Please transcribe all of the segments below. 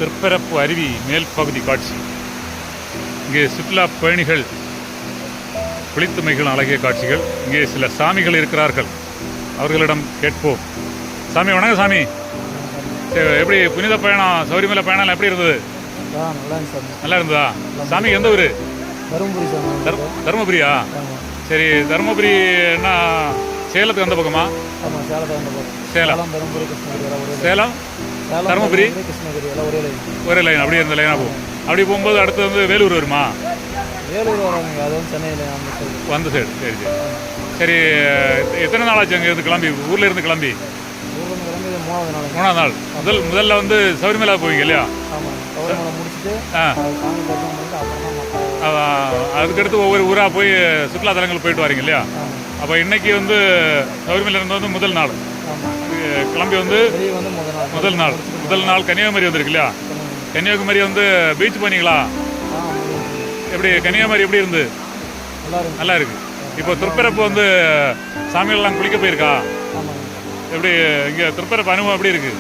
திருப்பரப்பு அருவி மேல் பகுதி காட்சி. இங்கே சுற்றுலா பயணிகள் குளித்து மகிழும் அழகிய காட்சிகள். இங்கே சில சாமிகள் இருக்கிறார்கள், அவர்களிடம் கேட்போம். சாமி வணக்கம். சாமி, எப்படி புனித பயணம், சபரிமலை பயணம் எப்படி இருந்தது? நல்லா இருந்ததா? சாமி எந்த ஊர்? தருமபுரியா? சரி, தருமபுரி என்ன சேலத்துக்கு அந்த பக்கமா? சேலம், சேலம், தருமபுரி ஒரே லைன். அப்படியே இருந்த லைனாக போகும். அப்படி போகும்போது அடுத்து வந்து வேலூர் வருமா? அந்த சைடு. சரி சரி சரி. எத்தனை நாள் ஆச்சு அங்கே இருந்து கிளம்பி, ஊரில் இருந்து கிளம்பி? 3ஆவது நாள். முதல்ல வந்து சபரிமலை போவீங்க இல்லையா? அதுக்கடுத்து ஒவ்வொரு ஊராக போய் சுற்றுலா தலங்கள் போயிட்டு வரீங்க இல்லையா? அப்போ இன்னைக்கு வந்து சபரிமலை இருந்து வந்து முதல் நாள் கிளம்பி வந்து முதல் நாள் கன்னியாகுமரி வந்துருக்கு இல்லையா? கன்னியாகுமரி வந்து பீச் போனீங்களா? எப்படி கன்னியாகுமரி எப்படி இருந்து? நல்லா இருக்கு. இப்போ திருப்பரப்பு வந்து சாமிகள்லாம் குளிக்க போயிருக்கா? எப்படி இங்கே திருப்பரப்பு அனுபவம் எப்படி இருக்கு?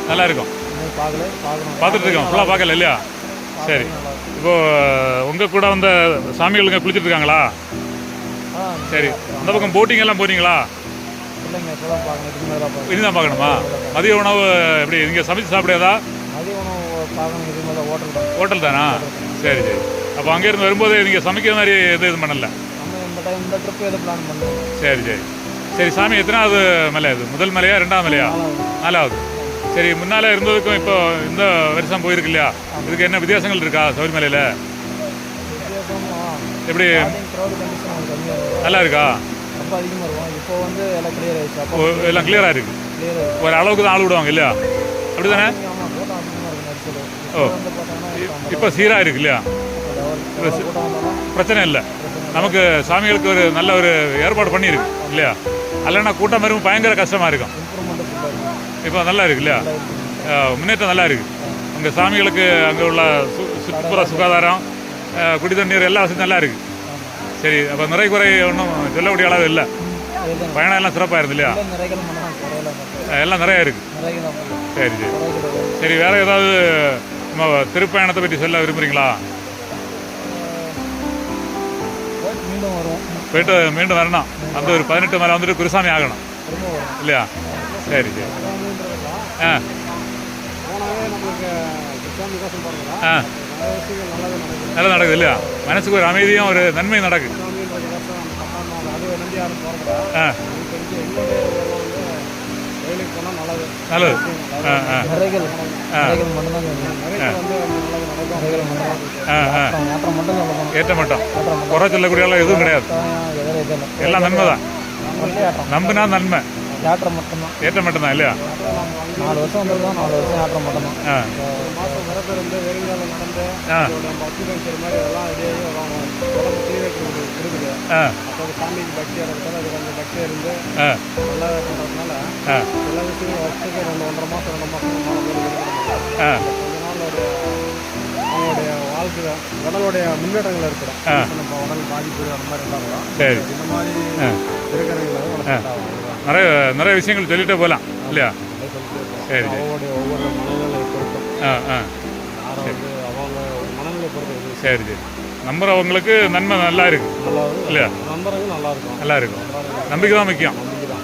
நல்லா இருக்கும். பார்த்துட்டு இருக்கோம், ஃபுல்லாக பார்க்கல இல்லையா? சரி. இப்போது உங்கள் கூட வந்த சாமிகள் இங்கே குளிச்சுட்டு இருக்காங்களா? சரி. அந்த பக்கம் போட்டிங் எல்லாம் போறீங்களா? இனிதான் பார்க்கணுமா? மதிய உணவு எப்படி இங்கே சமைச்சு சாப்பிடாதா? ஹோட்டல் தானா? சரி சரி. அப்போ அங்கேருந்து வரும்போது நீங்கள் சமைக்கிற மாதிரி இது பண்ணல? சரி சரி சரி. சாமி எத்தனாவது மலை அது? முதல் மலையா ரெண்டாவது மலையா? 4ஆவது. சரி. முன்னால் இருந்ததுக்கும் இப்போ இந்த வருஷம் போயிருக்கு இல்லையா? இதுக்கு என்ன வித்தியாசங்கள் இருக்கா சபரிமலையில்? எப்படி நல்லா இருக்கா? எல்லாம் கிளியராக இருக்கு. ஒரு அளவுக்கு தான் ஆள் விடுவாங்க இல்லையா? அப்படி தானே? ஓ, இப்போ சீராக இருக்கு இல்லையா? பிரச்சனை இல்லை. நமக்கு சாமிகளுக்கு ஒரு நல்ல ஒரு ஏற்பாடு பண்ணியிருக்கு இல்லையா? இல்லைன்னா கூட்டம் வரும் பயங்கர கஷ்டமாக இருக்கும். இப்போ நல்லா இருக்கு இல்லையா? முன்னேற்றம் நல்லா இருக்கு. அங்கே சாமிகளுக்கு அங்கே உள்ள சுற்றுப்புற சுகாதாரம், குடி தண்ணீர் எல்லா வசதியும் நல்லா இருக்கு. சரி. அப்போ நிறை குறை ஒன்றும் சொல்லக்கூடிய அளவு இல்லை. பயணம் எல்லாம் சிறப்பாக இருந்து இல்லையா? எல்லாம் நிறையா இருக்கு. சரி சரி சரி. வேற ஏதாவது நம்ம திருப்பயணத்தை பற்றி சொல்ல விரும்புகிறீங்களா? போயிட்டு மீண்டும் வரணும். அந்த ஒரு 18 மேலே வந்துட்டு குருசாமி ஆகணும் இல்லையா? சரி சரி. நல்லா நடக்குது இல்லையா? மனசுக்கு ஒரு அமைதியும் ஒரு நன்மை நடக்குது. நல்லது. ஏற்ற மாட்டோம். குறை சொல்லக்கூடிய எதுவும் கிடையாது. எல்லாம் நன்மை தான். நம்பினா நன்மை. ஏற்ற மட்டும்தான் இல்லையா? 4 வருஷம் வந்திருக்கோம். 4 வருஷம் ஏற்றம் மட்டும்தான். அவங்களுடைய வாழ்க்கை உடலுடைய முன்னேற்றங்கள் இருக்கிறோம். உடல் பாதிப்பு அந்த மாதிரி இருந்தாலும் சரி, இந்த மாதிரி நிறைய விஷயங்கள் சொல்லிட்டே போகலாம் இல்லையா? சரி. அவங்களுடைய ஒவ்வொரு மனநிலை பொருத்தம். அவங்க மனநிலை பொறுத்த. சரி சரி. நம்புறவங்களுக்கு நன்மை நல்லா இருக்கு இல்லையா? நம்புறவங்க நல்லா இருக்கும். நம்பிக்கை தான் முக்கியம்.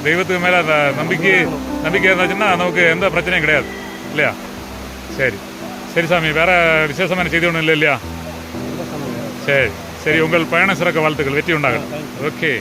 தெய்வத்துக்கு மேலே அந்த நம்பிக்கை இருந்துச்சுன்னா நமக்கு எந்த பிரச்சனையும் கிடையாது இல்லையா? சரி சரி. சாமி, வேற விசேஷமான செய்தி ஒன்றும் இல்லை இல்லையா? சரி சரி. உங்கள் பயண சிறக்க வாழ்த்துக்கள். வெற்றி உண்டாகட்டும். ஓகே.